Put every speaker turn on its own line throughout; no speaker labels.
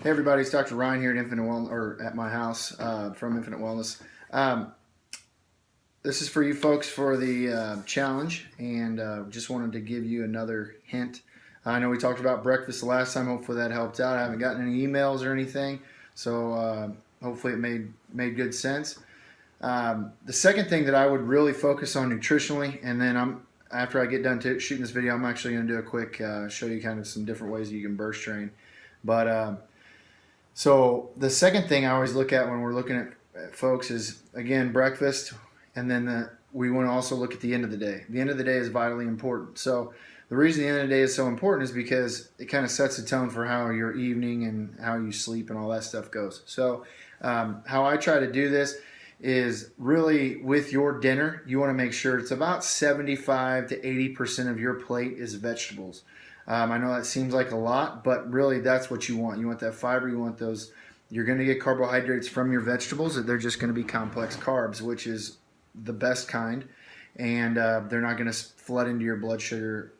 Hey everybody, it's Dr. Ryan here at Infinite Wellness, or at my house from Infinite Wellness. Um, this is for you folks for the challenge, and just wanted to give you another hint. I know we talked about breakfast the last time. Hopefully that helped out. I haven't gotten any emails or anything, so hopefully it made good sense. The second thing that I would really focus on nutritionally, and then after I get done shooting this video, I'm actually going to do a quick show you kind of some different ways that you can burst train, but. So the second thing I always look at when we're looking at folks is, again, breakfast, and then we want to also look at the end of the day. The end of the day is vitally important. So the reason the end of the day is so important is because it kind of sets the tone for how your evening and how you sleep and all that stuff goes. So how I try to do this is really with your dinner, you want to make sure it's about 75 to 80% of your plate is vegetables. I know that seems like a lot, but really that's what you want. You want that fiber, you want those. You're going to get carbohydrates from your vegetables. They're just going to be complex carbs, which is the best kind, and they're not going to flood into your blood sugar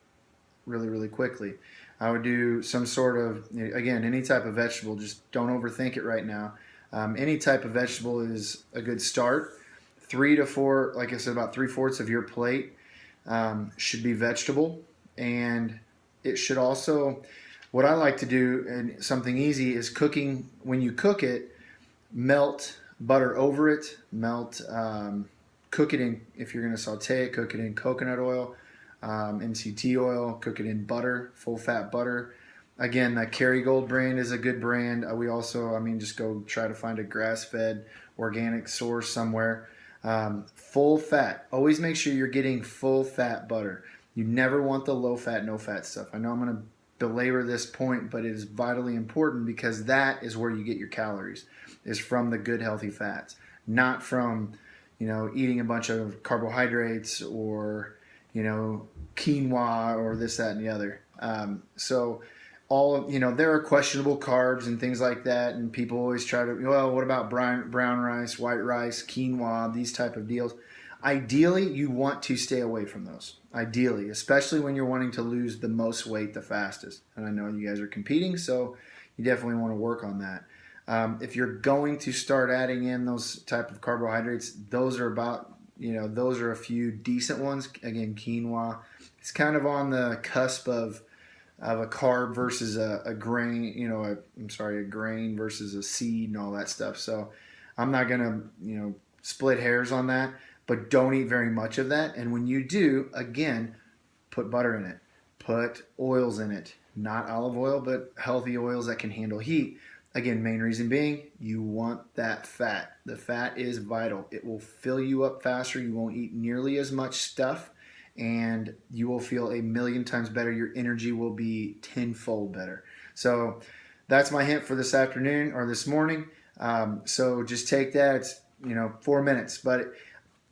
really, really quickly. I would do some sort of, again, any type of vegetable. Just don't overthink it right now. Any type of vegetable is a good start. 3 to 4, like I said, about 3/4 of your plate should be vegetable, and it should also, what I like to do, and something easy, is cooking. When you cook it, melt butter over it, cook it in, if you're going to saute it, cook it in coconut oil, MCT oil, cook it in butter, full fat butter. Again, the Kerrygold brand is a good brand. We also, just go try to find a grass-fed organic source somewhere. Full fat. Always make sure you're getting full fat butter. You never want the low fat, no fat stuff. I know I'm going to belabor this point, but it is vitally important because that is where you get your calories, is from the good healthy fats, not from, eating a bunch of carbohydrates or, quinoa or this, that, and the other. So there are questionable carbs and things like that, and people always try to, well, what about brown rice, white rice, quinoa, these type of deals. Ideally, you want to stay away from those. Ideally, especially when you're wanting to lose the most weight the fastest. And I know you guys are competing, so you definitely want to work on that. If you're going to start adding in those type of carbohydrates, those are about, those are a few decent ones. Again, quinoa, it's kind of on the cusp of a carb versus a grain, a grain versus a seed and all that stuff. So I'm not going to, split hairs on that, but don't eat very much of that. And when you do, again, put butter in it, put oils in it, not olive oil, but healthy oils that can handle heat. Again, main reason being, you want that fat. The fat is vital. It will fill you up faster. You won't eat nearly as much stuff, and you will feel a million times better. Your energy will be tenfold better. So that's my hint for this afternoon or this morning. So just take that. It's 4 minutes, but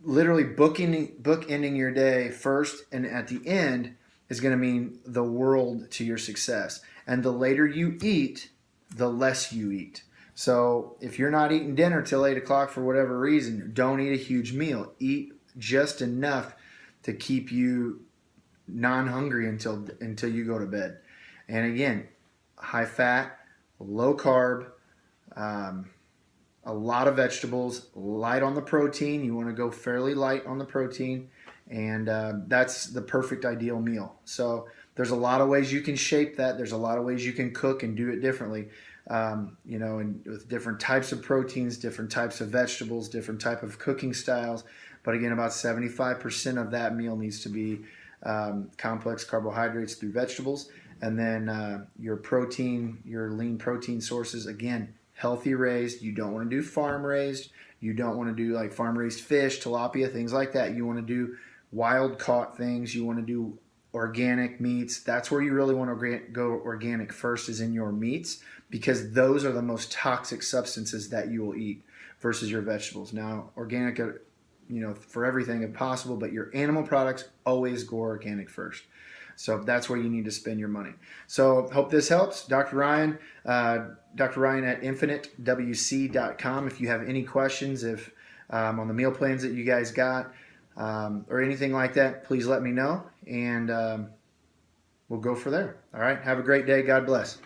literally bookending your day first and at the end is going to mean the world to your success. And the later you eat, the less you eat. So if you're not eating dinner till 8 o'clock for whatever reason, don't eat a huge meal. Eat just enough to keep you non-hungry until you go to bed. And again, high fat, low carb, a lot of vegetables, light on the protein. You want to go fairly light on the protein, and that's the perfect ideal meal. So there's a lot of ways you can shape that. There's a lot of ways you can cook and do it differently, and with different types of proteins, different types of vegetables, different type of cooking styles. But again, about 75% of that meal needs to be complex carbohydrates through vegetables, and then your protein, your lean protein sources, again, healthy raised. You don't want to do farm raised. You don't want to do like farm raised fish, tilapia, things like that. You want to do wild caught things. You want to do organic meats. That's where you really want to go organic first, is in your meats, because those are the most toxic substances that you will eat versus your vegetables. Now, organic, for everything if possible, but your animal products, always go organic first. So that's where you need to spend your money. So hope this helps. Dr. Ryan, Dr. Ryan at infinitewc.com. If you have any questions, on the meal plans that you guys got, or anything like that, please let me know, and we'll go for there. All right. Have a great day. God bless.